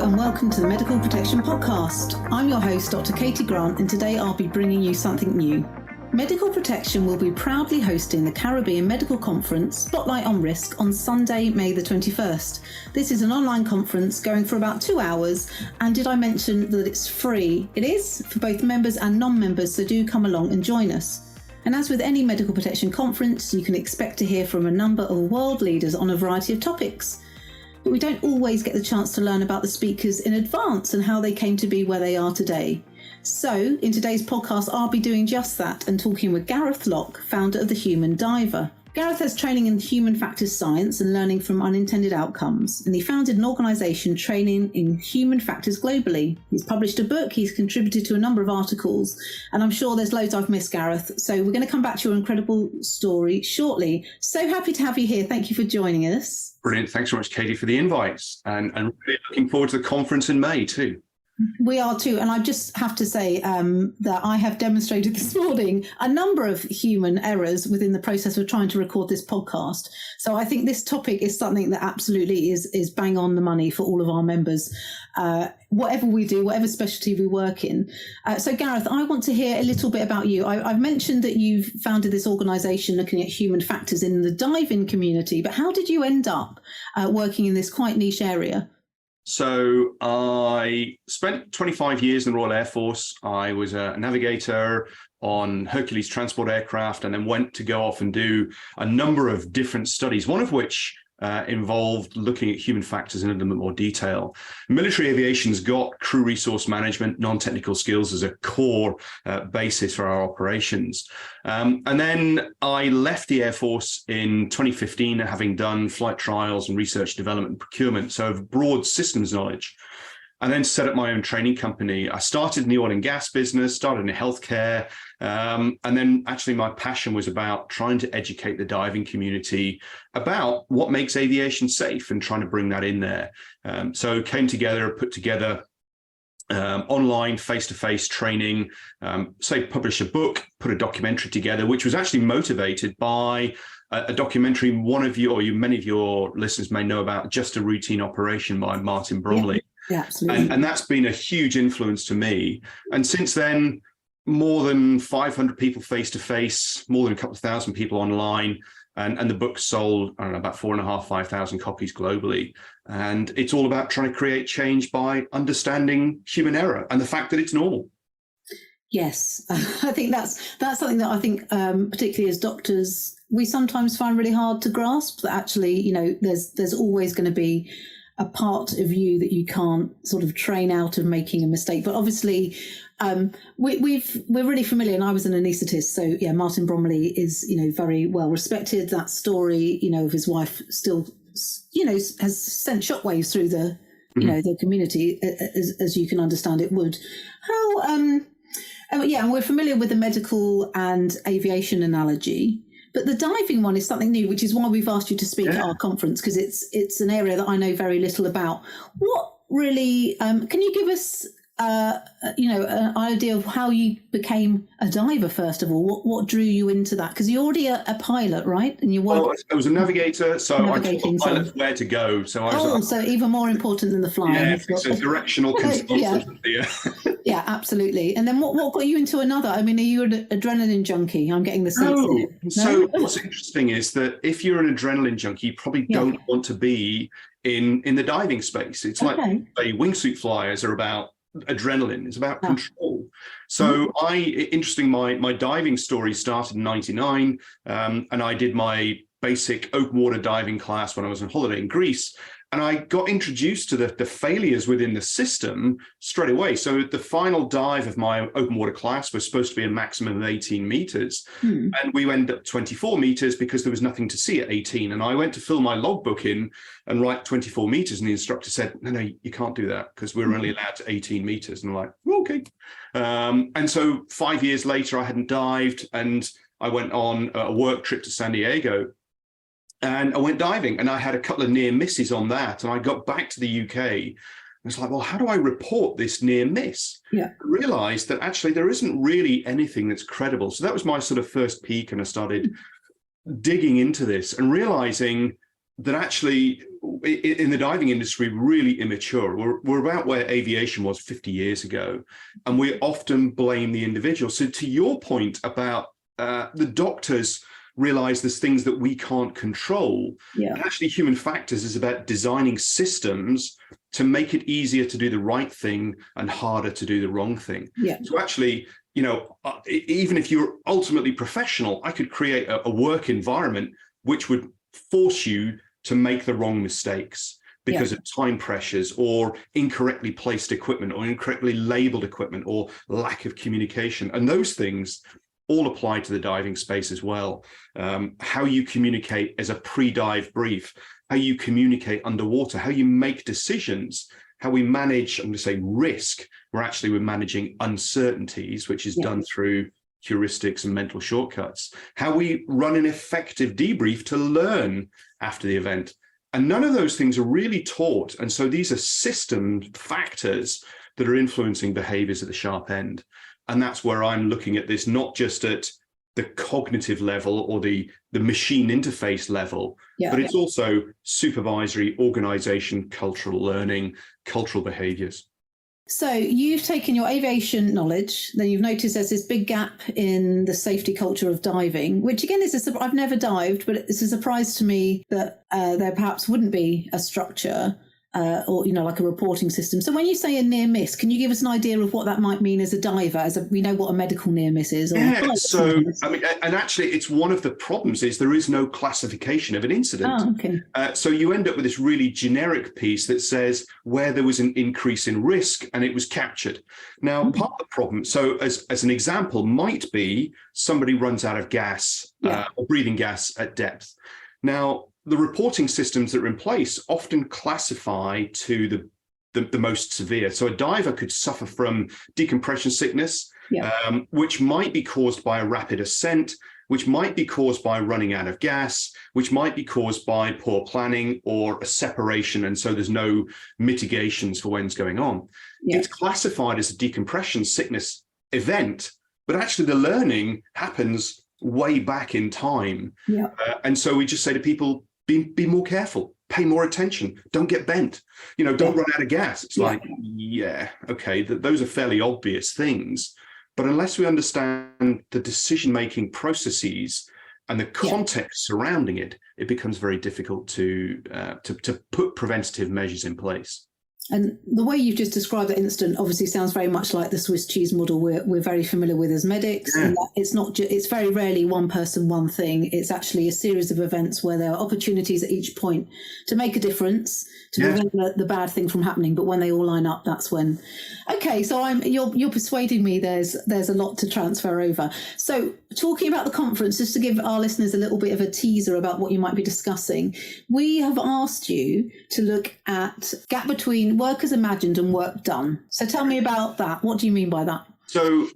and welcome to the Medical Protection Podcast. I'm your host, Dr. Katie Grant, and today I'll be bringing you something new. Medical Protection will be proudly hosting the Caribbean Medical Conference Spotlight on Risk on Sunday, May the 21st. This is an online conference going for about 2 hours, and did I mention that it's free? It is for both members and non-members, so do come along and join us. And as with any medical protection conference, you can expect to hear from a number of world leaders on a variety of topics. But we don't always get the chance to learn about the speakers in advance and how they came to be where they are today. So in today's podcast, I'll be doing just that and talking with Gareth Lock, founder of The Human Diver. Gareth has training in human factors science and learning from unintended outcomes, and he founded an organisation training in human factors globally. He's published a book, he's contributed to a number of articles, and I'm sure there's loads I've missed, Gareth. So we're going to come back to your incredible story shortly. So happy to have you here. Thank you for joining us. Brilliant. Thanks so much, Katie, for the invites, and really looking forward to the conference in May too. We are too. And I just have to say that I have demonstrated this morning a number of human errors within the process of trying to record this podcast. So I think this topic is something that absolutely is bang on the money for all of our members, whatever we do, whatever specialty we work in. So Gareth, I want to hear a little bit about you. I've mentioned that you've founded this organisation looking at human factors in the diving community, but how did you end up working in this quite niche area? So I spent 25 years in the Royal Air Force. I was a navigator on Hercules transport aircraft, and then went to go off and do a number of different studies, one of which involved looking at human factors in a little bit more detail. Military aviation's got crew resource management, non-technical skills as a core basis for our operations. And then I left the Air Force in 2015, having done flight trials and research development and procurement, so I've broad systems knowledge. And then set up my own training company. I started in the oil and gas business, started in healthcare, and then actually my passion was about trying to educate the diving community about what makes aviation safe and trying to bring that in there. So came together, put together online face-to-face training, publish a book, put a documentary together, which was actually motivated by a documentary many of your listeners may know about, Just a Routine Operation by Martin Bromley. Yeah, absolutely. And that's been a huge influence to me. And since then, more than 500 people face-to-face, more than a couple of thousand people online, and the book sold, I don't know, about 5,000 copies globally. And it's all about trying to create change by understanding human error and the fact that it's normal. Yes, I think that's something that I think, particularly as doctors, we sometimes find really hard to grasp, that actually, you know, there's always going to be a part of you that you can't sort of train out of making a mistake. But obviously, we're really familiar, and I was an anaesthetist. So yeah, Martin Bromley is, you know, very well respected. That story, you know, of his wife still, you know, has sent shockwaves through the, you know, the community, as you can understand it would. Yeah, and we're familiar with the medical and aviation analogy. But the diving one is something new, which is why we've asked you to speak at our conference, because it's an area that I know very little about. What really, can you give us, an idea of how you became a diver, first of all? What drew you into that? Because you're already a pilot, right? And I was a navigator, so I taught pilots where to go. So so even more important than the flying. Yeah, it's a directional consultant. Yeah, absolutely. And then what got you into another? I mean, are you an adrenaline junkie? I'm getting the sense. No. So what's interesting is that if you're an adrenaline junkie, you probably don't want to be in the diving space. It's like wingsuit flyers are about adrenaline, it's about control. So my diving story started in 99, and I did my basic open water diving class when I was on holiday in Greece. And I got introduced to the failures within the system straight away. So the final dive of my open water class was supposed to be a maximum of 18 meters. And we went up 24 meters because there was nothing to see at 18. And I went to fill my logbook in and write 24 meters. And the instructor said, no, you can't do that because we're only allowed to 18 meters. And I'm like, well, okay. And so 5 years later, I hadn't dived, and I went on a work trip to San Diego. And I went diving, and I had a couple of near misses on that. And I got back to the UK. And it's like, well, how do I report this near miss? I realized that actually there isn't really anything that's credible. So that was my sort of first peek. And I started digging into this and realizing that actually in the diving industry, really immature. We're about where aviation was 50 years ago, and we often blame the individual. So to your point about the doctors realize there's things that we can't control. Yeah. And actually, human factors is about designing systems to make it easier to do the right thing and harder to do the wrong thing. Yeah. So actually, even if you're ultimately professional, I could create a work environment which would force you to make the wrong mistakes because of time pressures or incorrectly placed equipment or incorrectly labeled equipment or lack of communication. And those things all apply to the diving space as well. How you communicate as a pre-dive brief, how you communicate underwater, how you make decisions, how we manage, I'm going to say risk, where actually we're managing uncertainties, which is done through heuristics and mental shortcuts, how we run an effective debrief to learn after the event. And none of those things are really taught. And so these are system factors that are influencing behaviors at the sharp end. And that's where I'm looking at this, not just at the cognitive level or the machine interface level, but it's also supervisory, organization, cultural learning, cultural behaviors. So you've taken your aviation knowledge, then you've noticed there's this big gap in the safety culture of diving, which again is I've never dived, but it's a surprise to me that there perhaps wouldn't be a structure or like a reporting system. So when you say a near miss, can you give us an idea of what that might mean as a diver? We know what a medical near miss is. So I mean, and actually, it's one of the problems is there is no classification of an incident. Oh, okay. So you end up with this really generic piece that says where there was an increase in risk and it was captured. Now, part of the problem, so as an example, might be somebody runs out of gas or breathing gas at depth. Now, the reporting systems that are in place often classify to the most severe. So a diver could suffer from decompression sickness, which might be caused by a rapid ascent, which might be caused by running out of gas, which might be caused by poor planning or a separation. And so there's no mitigations for when's going on. It's classified as a decompression sickness event, but actually the learning happens way back in time. And so we just say to people, be more careful, pay more attention, don't get bent, don't run out of gas. It's like, okay, those are fairly obvious things. But unless we understand the decision-making processes and the context surrounding it, it becomes very difficult to put preventative measures in place. And the way you've just described that incident obviously sounds very much like the Swiss cheese model we're very familiar with as medics. And that it's very rarely one person, one thing. It's actually a series of events where there are opportunities at each point to make a difference, to prevent the bad thing from happening. But when they all line up, that's when. Okay, so you're persuading me there's a lot to transfer over. So talking about the conference, just to give our listeners a little bit of a teaser about what you might be discussing, we have asked you to look at gap between work as imagined and work done. So tell me about that. What do you mean by that? So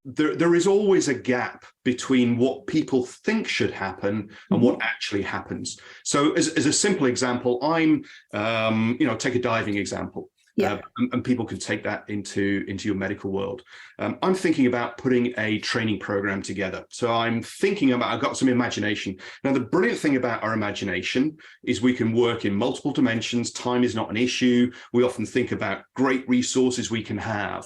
there is always a gap between what people think should happen and what actually happens. So as a simple example, I'm, take a diving example. And people can take that into your medical world. I'm thinking about putting a training program together. So I've got some imagination. Now, the brilliant thing about our imagination is we can work in multiple dimensions. Time is not an issue. We often think about great resources we can have.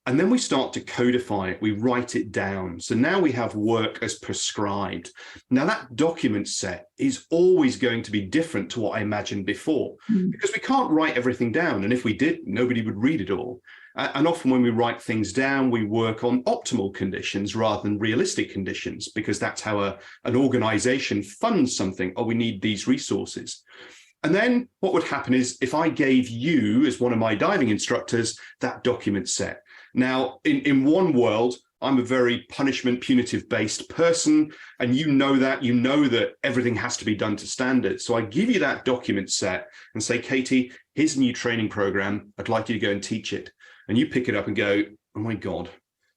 And then we start to codify it. We write it down. So now we have work as prescribed. Now that document set is always going to be different to what I imagined before, because we can't write everything down. And if we did, nobody would read it all. And often when we write things down, we work on optimal conditions rather than realistic conditions, because that's how an organization funds something. Oh, we need these resources. And then what would happen is if I gave you, as one of my diving instructors, that document set. Now, in one world, I'm a very punishment, punitive-based person, and you know that everything has to be done to standards. So I give you that document set and say, Katie, here's a new training program. I'd like you to go and teach it. And you pick it up and go, oh my God,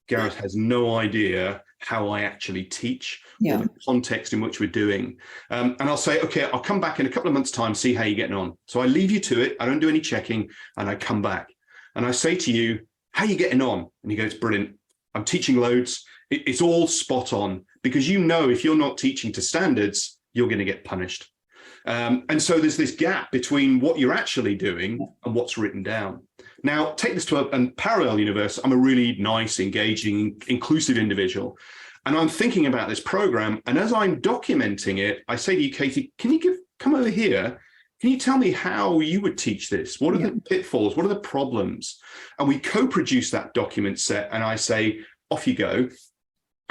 Gareth has no idea how I actually teach or the context in which we're doing. And I'll say, okay, I'll come back in a couple of months' time, see how you're getting on. So I leave you to it. I don't do any checking, and I come back. And I say to you, how are you getting on? And he goes, brilliant. I'm teaching loads. It's all spot on, because if you're not teaching to standards, you're going to get punished. And so there's this gap between what you're actually doing and what's written down. Now, take this to a parallel universe. I'm a really nice, engaging, inclusive individual. And I'm thinking about this program. And as I'm documenting it, I say to you, Katie, can you come over here? Can you tell me how you would teach this? What are the pitfalls? What are the problems? And we co-produce that document set. And I say, off you go.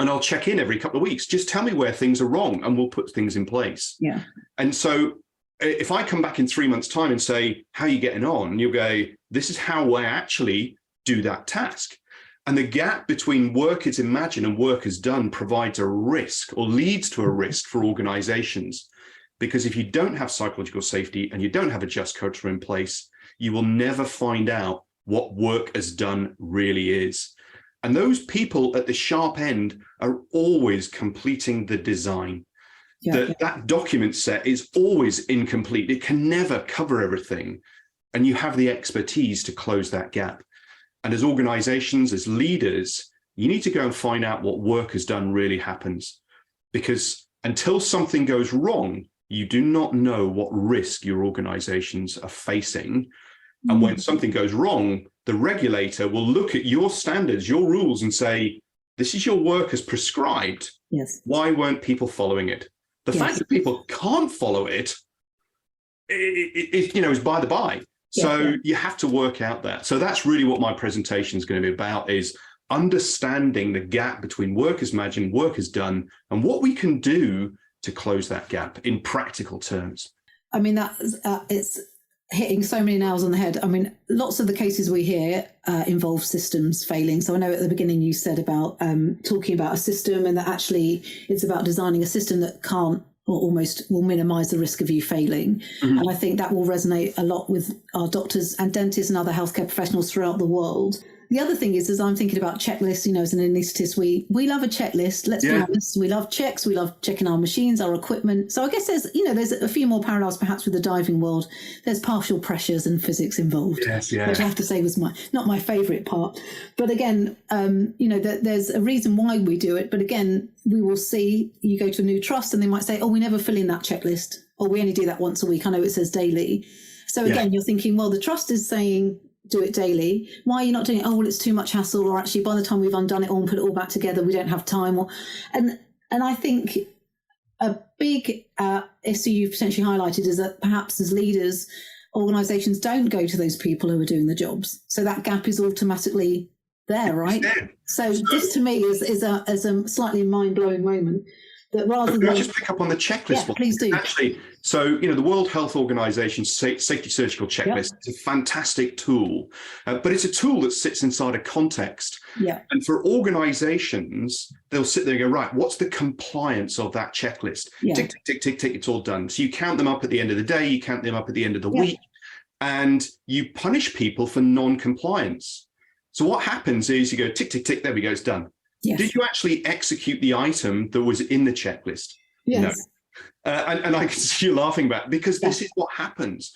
And I'll check in every couple of weeks. Just tell me where things are wrong and we'll put things in place. Yeah. And so if I come back in 3 months' time and say, how are you getting on? You'll go, this is how I actually do that task. And the gap between work is imagined and work is done provides a risk or leads to a risk for organizations. Because if you don't have psychological safety and you don't have a just culture in place, you will never find out what work as done really is. And those people at the sharp end are always completing the design. That document set is always incomplete. It can never cover everything. And you have the expertise to close that gap. And as organizations, as leaders, you need to go and find out what work has done really happens. Because until something goes wrong, you do not know what risk your organizations are facing. And when something goes wrong, the regulator will look at your standards, your rules, and say, this is your work as prescribed. Yes. Why weren't people following it? The fact that people can't follow it, is by the by. So you have to work out that. So that's really what my presentation is going to be about, is understanding the gap between work as imagined, work as done, and what we can do to close that gap in practical terms. I mean, it's hitting so many nails on the head. I mean, lots of the cases we hear involve systems failing. So I know at the beginning you said about talking about a system, and that actually it's about designing a system that can't, or almost will minimize the risk of you failing. And I think that will resonate a lot with our doctors and dentists and other healthcare professionals throughout the world. The other thing is, as I'm thinking about checklists, as an anaesthetist, we love a checklist. Let's be honest. We love checks. We love checking our machines, our equipment. So I guess there's a few more parallels perhaps with the diving world. There's partial pressures and physics involved, which I have to say was not my favourite part. But again, there's a reason why we do it. But again, we will see, you go to a new trust and they might say, oh, we never fill in that checklist, or we only do that once a week. I know it says daily. So again, you're thinking, well, the trust is saying, do it daily. Why are you not doing it? Oh, well, it's too much hassle, or actually by the time we've undone it all and put it all back together, we don't have time. And I think a big issue you've potentially highlighted is that perhaps as leaders, organisations don't go to those people who are doing the jobs. So that gap is automatically there, right? So this to me is a slightly mind-blowing moment. That rather than, can I just pick up on the checklist? Yeah, please do. Actually, so the World Health Organization's safety surgical checklist is a fantastic tool, but it's a tool that sits inside a context. Yeah. And for organizations, they'll sit there and go, right, what's the compliance of that checklist? Yeah. Tick, tick, tick, tick, tick, it's all done. So you count them up at the end of the day, you count them up at the end of the week, and you punish people for non-compliance. So what happens is you go, tick, tick, tick, there we go, it's done. Yes. Did you actually execute the item that was in the checklist? Yes. No. And I can see you laughing about it, because this is what happens.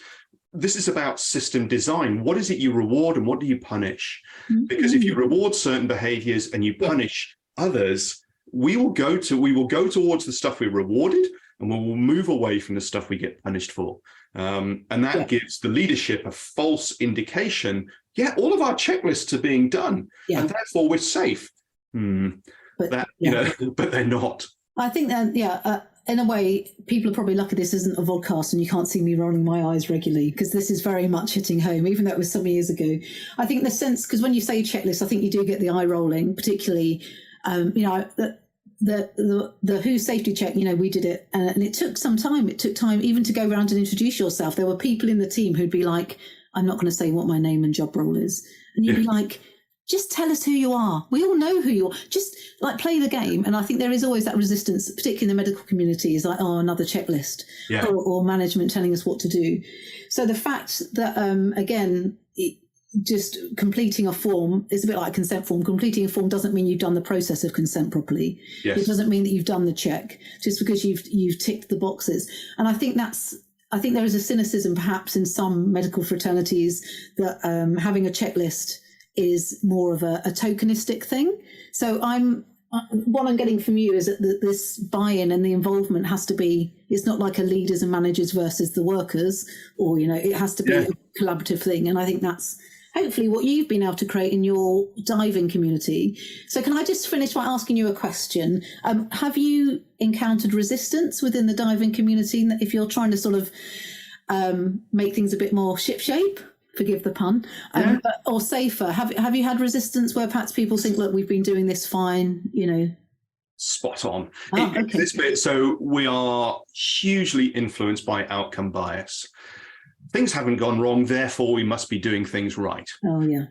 This is about system design. What is it you reward and what do you punish? Because if you reward certain behaviors and you punish others, we will go towards the stuff we rewarded, and we will move away from the stuff we get punished for. And that gives the leadership a false indication. Yeah, all of our checklists are being done, and therefore we're safe. But they're not. I think that, in a way, people are probably lucky this isn't a vodcast and you can't see me rolling my eyes regularly, because this is very much hitting home, even though it was some years ago. I think the sense, because when you say checklist, I think you do get the eye rolling, particularly, the WHO safety check, we did it, and it took some time. It took time even to go around and introduce yourself. There were people in the team who'd be like, I'm not going to say what my name and job role is. And you'd be like, just tell us who you are. We all know who you are. Just play the game. And I think there is always that resistance, particularly in the medical community, is like, oh, another checklist, or management telling us what to do. So the fact that, again, just completing a form is a bit like a consent form. Completing a form doesn't mean you've done the process of consent properly. Yes. It doesn't mean that you've done the check just because you've ticked the boxes. And I think there is a cynicism perhaps in some medical fraternities that having a checklist is more of a tokenistic thing. So I'm what I'm getting from you is that this buy-in and the involvement has to be, it's not like a leaders and managers versus the workers, or, it has to be a collaborative thing. And I think that's hopefully what you've been able to create in your diving community. So can I just finish by asking you a question? Have you encountered resistance within the diving community if you're trying to sort of make things a bit more shipshape? Forgive the pun, or safer. Have you had resistance where perhaps people think, look, we've been doing this fine, Spot on. Okay. This bit, so we are hugely influenced by outcome bias. Things haven't gone wrong, therefore we must be doing things right. Oh, yeah.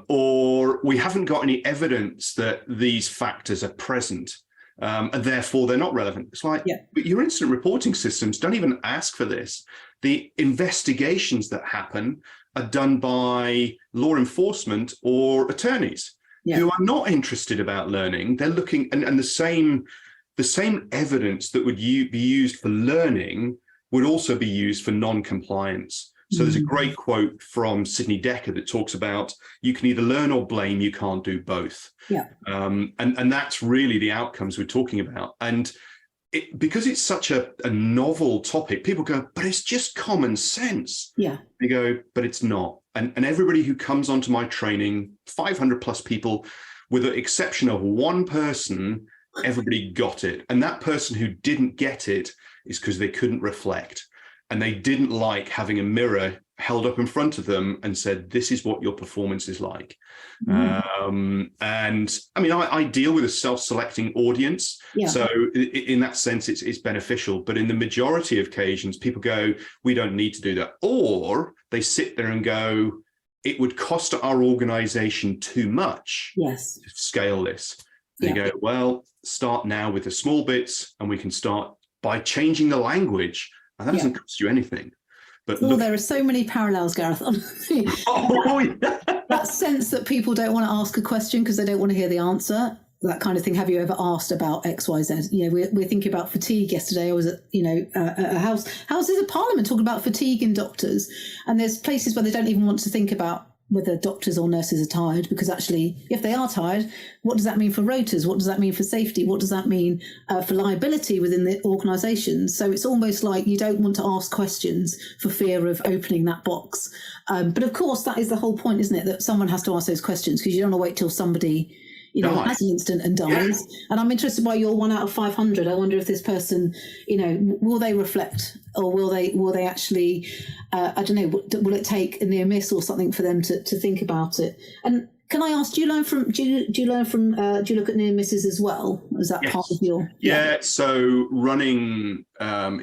Or we haven't got any evidence that these factors are present, and therefore they're not relevant. It's like, but your incident reporting systems don't even ask for this. The investigations that happen are done by law enforcement or attorneys who are not interested about learning. They're looking, and the same evidence that would be used for learning would also be used for non-compliance. So there's a great quote from Sidney Dekker that talks about, you can either learn or blame, you can't do both. And that's really the outcomes we're talking about. And because it's such a novel topic, people go, but it's just common sense. They go, but it's not. And everybody who comes onto my training, 500 plus people, with the exception of one person, everybody got it. And that person who didn't get it is because they couldn't reflect. And they didn't like having a mirror held up in front of them and said, this is what your performance is like. And I mean, I deal with a self-selecting audience. So in that sense, it's beneficial. But in the majority of occasions, people go, we don't need to do that. Or they sit there and go, it would cost our organization too much to scale this. They go, well, start now with the small bits, and we can start by changing the language. And that doesn't cost you anything. But there are so many parallels, Gareth. That sense that people don't want to ask a question because they don't want to hear the answer, that kind of thing. Have you ever asked about X, Y, Z? We're thinking about fatigue yesterday. I was at, a houses of Parliament talking about fatigue in doctors. And there's places where they don't even want to think about whether doctors or nurses are tired, because actually, if they are tired, what does that mean for rotas? What does that mean for safety? What does that mean for liability within the organisation? So it's almost like you don't want to ask questions for fear of opening that box. But of course, that is the whole point, isn't it? That someone has to ask those questions, because you don't want to wait till somebody has an incident and dies. And I'm interested by your 1 out of 500. I wonder if this person, will they reflect, or will they actually, I don't know, will it take a near miss or something for them to think about it? And can I ask, do you look at near misses as well? Is that part of your? So running I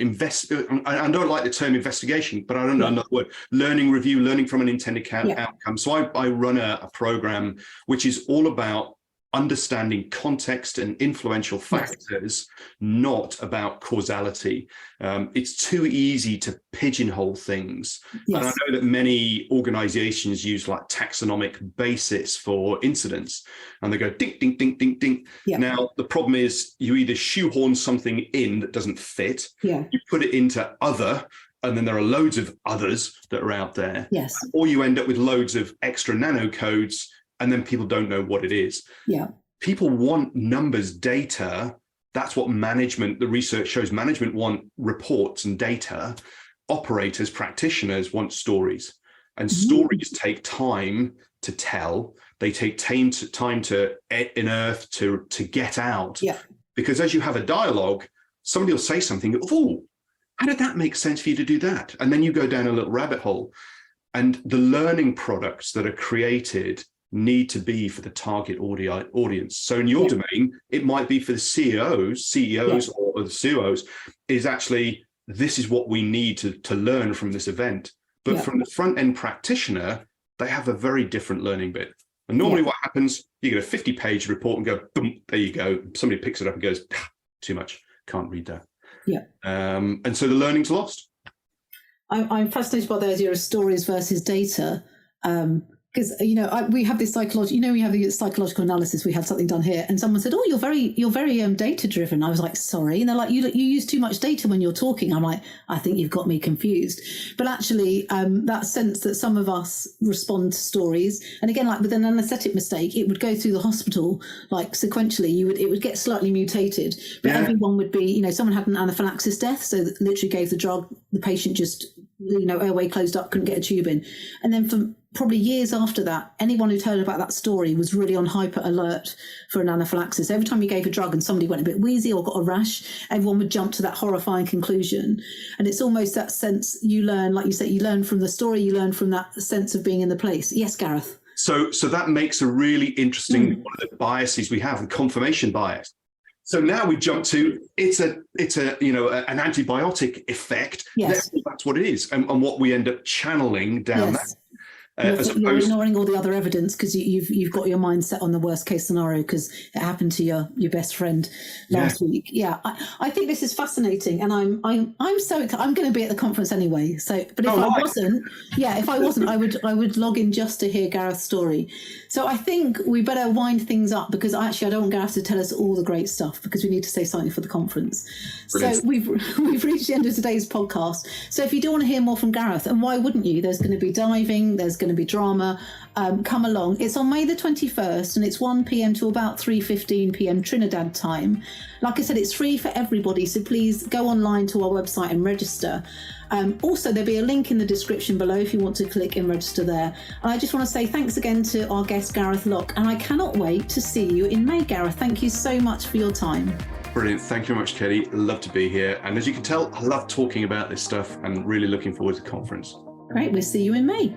don't like the term investigation, but I don't know another word. Learning review, learning from an intended outcome. So I run a program which is all about understanding context and influential factors, not about causality. It's too easy to pigeonhole things. And I know that many organizations use like taxonomic basis for incidents, and they go ding, ding, ding, ding, ding. Now, the problem is you either shoehorn something in that doesn't fit, you put it into other, and then there are loads of others that are out there, or you end up with loads of extra nano codes, and then people don't know what it is. People want numbers, data. That's what the research shows. Management want reports and data. Operators, practitioners want stories. And stories take time to tell. They take time to unearth, to get out. Because as you have a dialogue, somebody will say something, oh, how did that make sense for you to do that? And then you go down a little rabbit hole. And the learning products that are created need to be for the target audience. So in your domain, it might be for the CEOs or the COOs, is actually, this is what we need to learn from this event. But from the front end practitioner, they have a very different learning bit. And normally what happens, you get a 50-page report and go, boom, there you go. Somebody picks it up and goes, too much, can't read that. And so the learning's lost. I'm fascinated by the idea of stories versus data. Because we have this psychological. We have the psychological analysis. We had something done here, and someone said, "Oh, you're very data driven." I was like, "Sorry," and they're like, "You use too much data when you're talking." I'm like, "I think you've got me confused." But actually, that sense that some of us respond to stories, and again, like with an anaesthetic mistake, it would go through the hospital like sequentially. It would get slightly mutated, but everyone would be, someone had an anaphylaxis death, so that literally gave the drug, the patient just, airway closed up, couldn't get a tube in, and then for probably years after that, anyone who'd heard about that story was really on hyper alert for an anaphylaxis. Every time you gave a drug and somebody went a bit wheezy or got a rash, everyone would jump to that horrifying conclusion. And it's almost that sense you learn, like you said, you learn from the story, you learn from that sense of being in the place. Yes, Gareth? So that makes a really interesting one of the biases we have, the confirmation bias. So now we jump to it's an antibiotic effect. Yes. That's what it is, and what we end up channeling down that. You're ignoring all the other evidence because you've got your mind set on the worst case scenario because it happened to your best friend last week. Yeah, I think this is fascinating, and I'm so excited. I'm going to be at the conference anyway. So, but if I wasn't, I would log in just to hear Gareth's story. So I think we better wind things up because I don't want Gareth to tell us all the great stuff because we need to say something for the conference. Brilliant. So we've reached the end of today's podcast. So if you do want to hear more from Gareth, and why wouldn't you? There's going to be diving. There's going to be drama. Come along. It's on May the 21st and it's 1 p.m. to about 3:15 p.m. Trinidad time. Like I said, it's free for everybody, so please go online to our website and register. Also, there'll be a link in the description below if you want to click and register there. And I just want to say thanks again to our guest, Gareth Lock, and I cannot wait to see you in May, Gareth. Thank you so much for your time. Brilliant. Thank you very much, Katie. Love to be here. And as you can tell, I love talking about this stuff and really looking forward to the conference. Great. We'll see you in May.